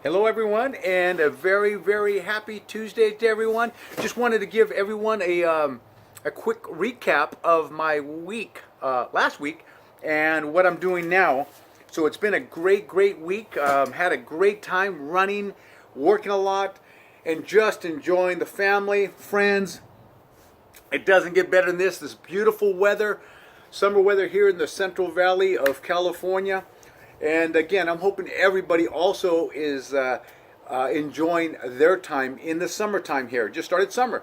Hello, everyone, and a very, very happy Tuesday to everyone. Just wanted to give everyone a quick recap of my week last week and what I'm doing now. So it's been a great, great week. Had a great time running, working a lot, and just enjoying the family, friends. It doesn't get better than this. This beautiful weather, summer weather here in the Central Valley of California. And again, I'm hoping everybody also is enjoying their time in the summertime here. Just started summer.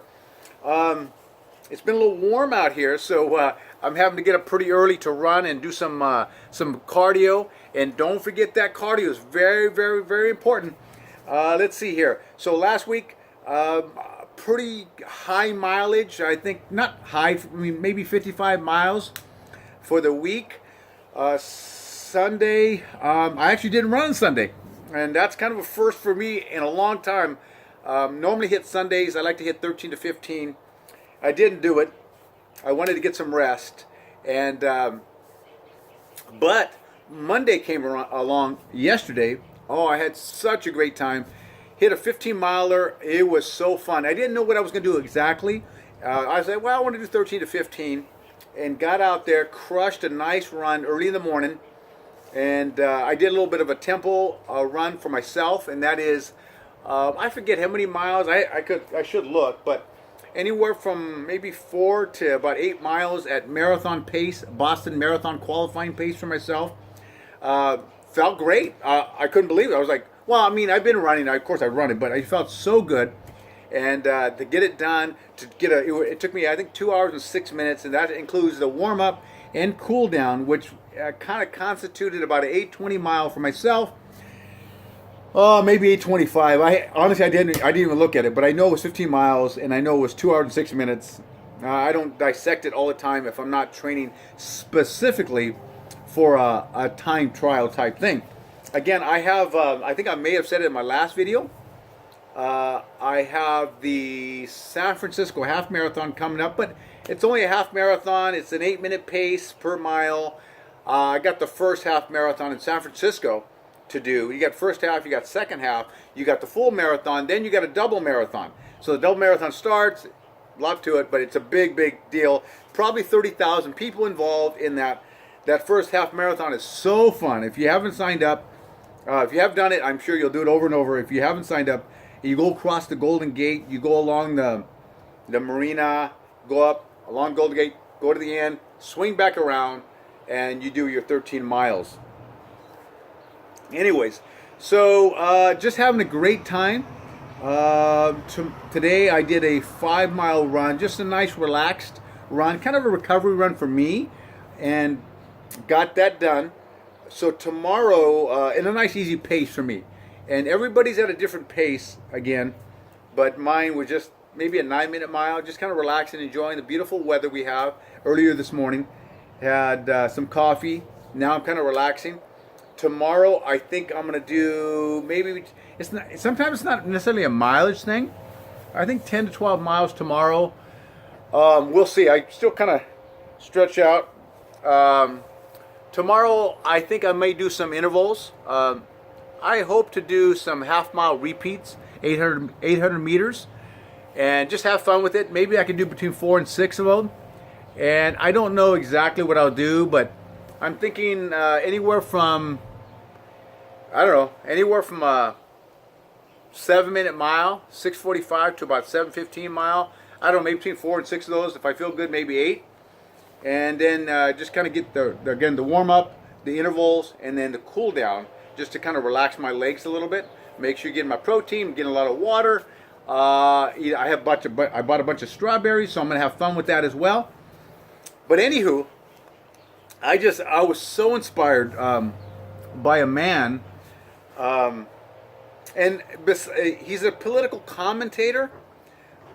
It's been a little warm out here, so I'm having to get up pretty early to run and do some cardio. And don't forget that cardio is very, very, very important. Let's see here. So last week, pretty high mileage. I think not high. I mean, maybe 55 miles for the week. Sunday, I actually didn't run on Sunday, and that's kind of a first for me in a long time. Normally hit Sundays. I like to hit 13 to 15. I didn't do it. I wanted to get some rest, and but Monday came along yesterday. Oh, I had such a great time. Hit a 15 miler. It was so fun. I didn't know what I was going to do exactly. I said, well, I want to do 13 to 15, and got out there, crushed a nice run early in the morning. And I did a little bit of a tempo run for myself, and that is, I forget how many miles. I should look, but anywhere from maybe 4 to about 8 miles at marathon pace, Boston Marathon qualifying pace for myself. Felt great. I couldn't believe it. I was like, well, I mean, I've been running. Of course, I run it, but I felt so good. And to get it done, it took me, I think, 2 hours and 6 minutes, and that includes the warm up and cool down, which kind of constituted about an 820 mile for myself. Oh, maybe 825. I didn't even look at it, but I know it was 15 miles, and I know it was 2 hours and 6 minutes. I don't dissect it all the time if I'm not training specifically for a time trial type thing. Again, I have, I think I may have said it in my last video. I have the San Francisco half marathon coming up, but it's only a half marathon. It's an 8-minute pace per mile. I got the first half marathon in San Francisco to do. You got first half, you got second half, you got the full marathon, then you got a double marathon. So the double marathon starts, a lot to it, but it's a big, big deal. Probably 30,000 people involved in that. That first half marathon is so fun. If you haven't signed up, if you have done it, I'm sure you'll do it over and over. If you haven't signed up, you go across the Golden Gate, you go along the marina, go up along Golden Gate, go to the end, swing back around, and you do your 13 miles. Anyways, so just having a great time. Today I did a 5-mile run, just a nice relaxed run, kind of a recovery run for me, and got that done. So tomorrow, in a nice easy pace for me. And everybody's at a different pace again, but mine was just maybe a 9-minute mile, just kind of relaxing, enjoying the beautiful weather we have. Earlier this morning, had some coffee. Now I'm kind of relaxing. Tomorrow, I think I'm gonna do maybe it's not. Sometimes it's not necessarily a mileage thing. I think 10 to 12 miles tomorrow. We'll see. I still kind of stretch out. Tomorrow, I think I may do some intervals. I hope to do some half-mile repeats, 800 meters, and just have fun with it. Maybe I can do between 4 and 6 of them. And I don't know exactly what I'll do, but I'm thinking anywhere from, I don't know, anywhere from a 7-minute mile, 6:45 to about 7:15 mile. I don't know, maybe between 4 and 6 of those. If I feel good, maybe 8. And then just kind of get the warm up, the intervals, and then the cool down, just to kind of relax my legs a little bit. Make sure you get my protein, getting a lot of water. I bought a bunch of strawberries, so I'm gonna have fun with that as well. But anywho, I was so inspired by a man, and he's a political commentator,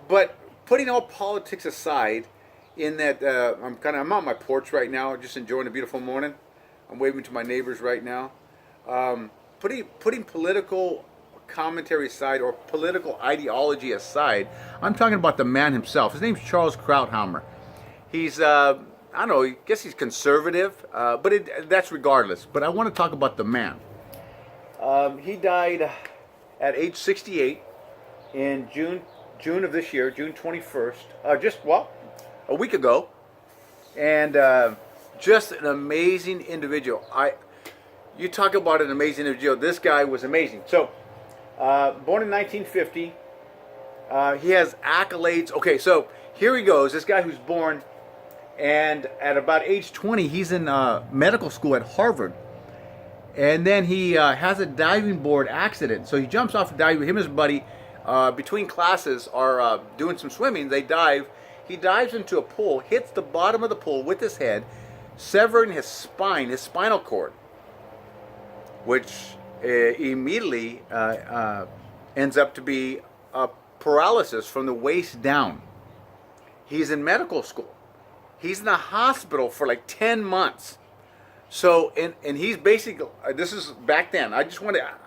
but putting all politics aside, in that I'm on my porch right now, just enjoying a beautiful morning. I'm waving to my neighbors right now. Putting political commentary aside, or political ideology aside, I'm talking about the man himself. His name's Charles Krauthammer. He's I don't know, I guess he's conservative, but that's regardless. But I want to talk about the man. He died at age 68 in June of this year, June 21st. A week ago, and just an amazing individual. You talk about an amazing individual. This guy was amazing. So, born in 1950, he has accolades. Okay, so here he goes. This guy who's born, and at about age 20, he's in medical school at Harvard. And then he has a diving board accident. So he jumps off the diving. Him and his buddy, between classes, are doing some swimming. They dive. He dives into a pool, hits the bottom of the pool with his head, severing his spine, his spinal cord, which immediately ends up to be a paralysis from the waist down. He's in medical school. He's in the hospital for like 10 months. So, and he's basically, this is back then. I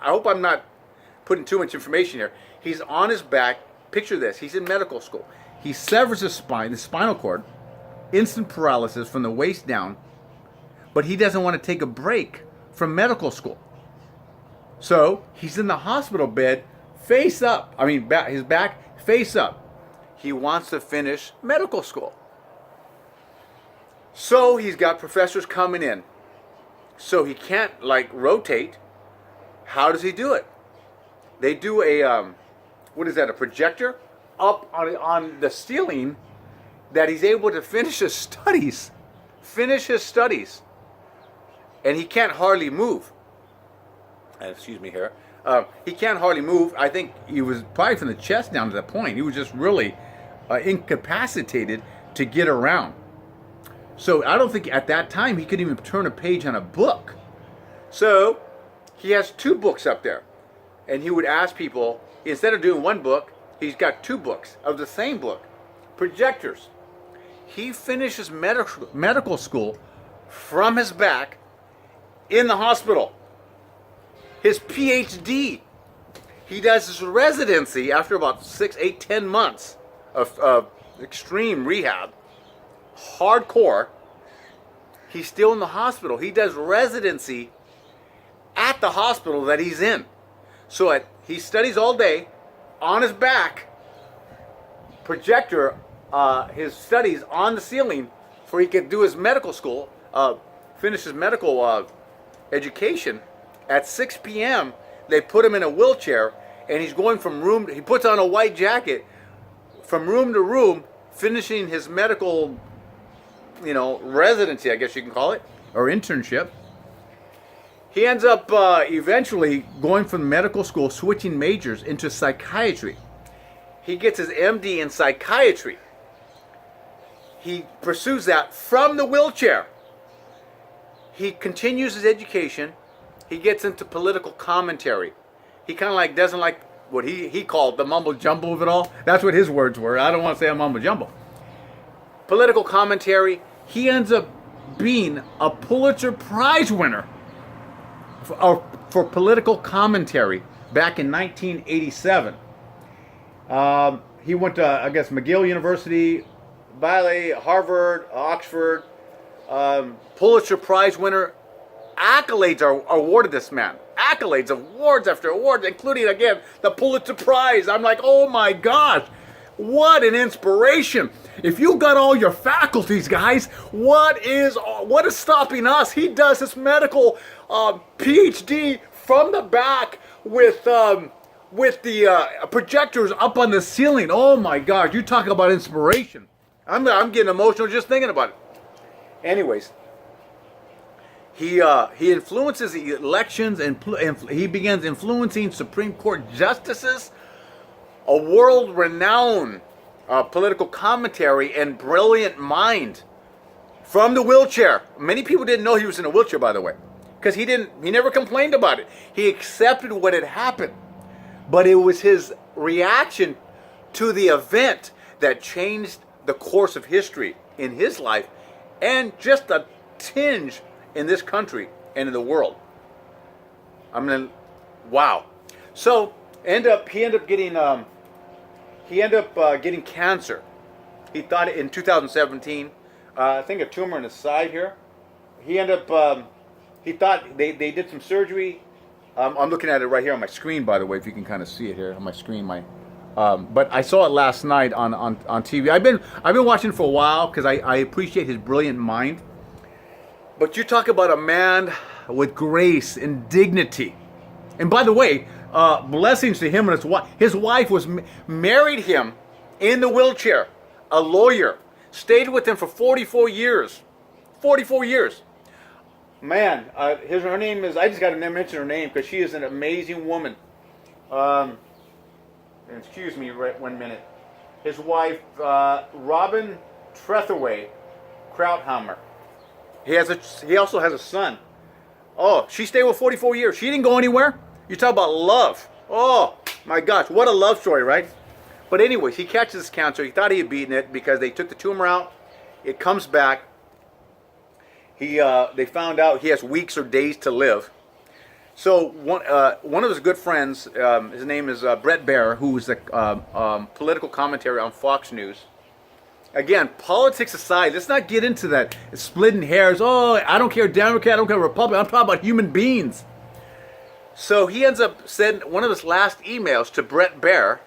hope I'm not putting too much information here. He's on his back. Picture this. He's in medical school. He severs his spine, the spinal cord, instant paralysis from the waist down, but he doesn't want to take a break from medical school. So he's in the hospital bed, face up. I mean, his back face up. He wants to finish medical school. So he's got professors coming in. So he can't rotate. How does he do it? They do a, a projector up on the ceiling that he's able to finish his studies. And he can't hardly move. Excuse me here. He can't hardly move. I think he was probably from the chest down to that point. He was just really incapacitated to get around. So I don't think at that time he could even turn a page on a book. So he has 2 books up there. And he would ask people, instead of doing 1 book, he's got 2 books of the same book. Projectors. He finishes medical school from his back in the hospital. His PhD. He does his residency after about 6, 8, 10 months of extreme rehab. Hardcore. He's still in the hospital. He does residency at the hospital that he's in. So he studies all day on his back, projector his studies on the ceiling for he could do his medical school, finish his medical education. At 6 p.m., they put him in a wheelchair, and he's going from room, he puts on a white jacket, from room to room, finishing his medical, residency, I guess you can call it, or internship. He ends up eventually going from medical school, switching majors into psychiatry. He gets his MD in psychiatry. He pursues that from the wheelchair. He continues his education. He gets into political commentary. He kind of doesn't like what he called the mumble jumble of it all. That's what his words were. I don't want to say a mumble jumble. Political commentary. He ends up being a Pulitzer Prize winner for political commentary back in 1987. He went to, I guess, McGill University, Baylor, Harvard, Oxford. Pulitzer Prize winner. Accolades are awarded this man. Accolades, awards after awards, including, again, the Pulitzer Prize. I'm like, oh my gosh, what an inspiration. If you got all your faculties, guys, what is stopping us? He does his medical PhD from the back with the projectors up on the ceiling. Oh my gosh, you talk about inspiration. I'm getting emotional just thinking about it. Anyways, he influences the elections and he begins influencing Supreme Court justices, a world-renowned political commentary and brilliant mind from the wheelchair. Many people didn't know he was in a wheelchair, by the way, because he never complained about it. He accepted what had happened, but it was his reaction to the event that changed the course of history in his life and just a tinge in this country and in the world. Wow. So he ended up getting cancer. He thought in 2017, I think a tumor in his side here. He ended up, he thought they did some surgery. I'm looking at it right here on my screen, by the way, if you can kind of see it here on my screen. But I saw it last night on TV. I've been watching for a while because I appreciate his brilliant mind. But you talk about a man with grace and dignity. And by the way, blessings to him and his wife. His wife married him in the wheelchair, a lawyer, stayed with him for 44 years. 44 years. Man, her name is, I just got to mention her name because she is an amazing woman. Excuse me, right 1 minute. His wife, Robin Trethewey Krauthammer. He also has a son. Oh, she stayed with 44 years. She didn't go anywhere. You talk about love. Oh, my gosh, what a love story, right? But anyways, he catches this cancer. He thought he had beaten it because they took the tumor out. It comes back. They found out he has weeks or days to live. So one of his good friends, his name is Bret Baier, who is a political commentary on Fox News. Again, politics aside, let's not get into that splitting hairs. Oh, I don't care Democrat, I don't care Republican. I'm talking about human beings. So he ends up sending one of his last emails to Bret Baier,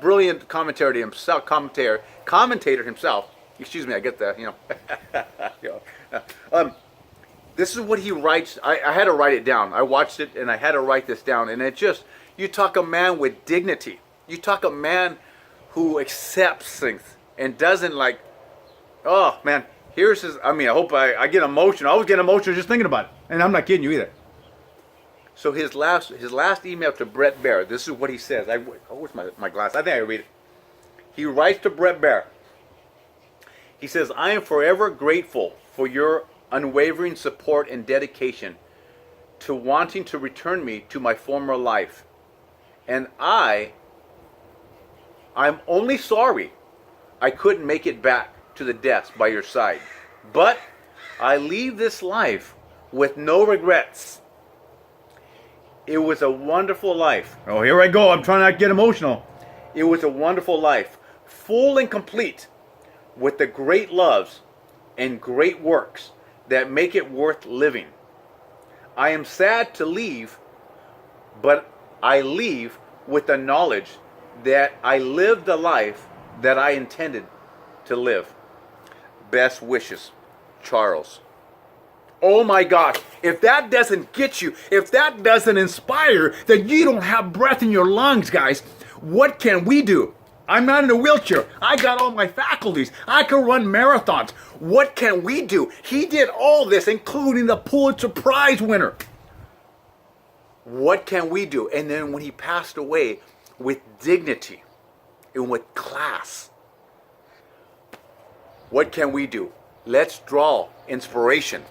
brilliant commentator himself. Excuse me, I get that, this is what he writes. I had to write it down. I watched it and I had to write this down. And you talk a man with dignity. You talk a man who accepts things and doesn't oh man, here's his, I hope I get emotional. I always get emotional just thinking about it. And I'm not kidding you either. So his last email to Bret Baier, this is what he says. Where's my glass? I think I read it. He writes to Bret Baier. He says, I am forever grateful for your unwavering support and dedication to wanting to return me to my former life. And I'm only sorry I couldn't make it back to the desk by your side. But I leave this life with no regrets. It was a wonderful life. Oh, here I go. I'm trying not to get emotional. It was a wonderful life, full and complete, with the great loves and great works that make it worth living. I am sad to leave, but I leave with the knowledge that I lived the life that I intended to live. Best wishes, Charles. Oh my gosh, if that doesn't get you, if that doesn't inspire that you don't have breath in your lungs, guys, what can we do? I'm not in a wheelchair. I got all my faculties. I can run marathons. What can we do? He did all this, including the Pulitzer Prize winner. What can we do? And then when he passed away with dignity and with class, what can we do? Let's draw inspiration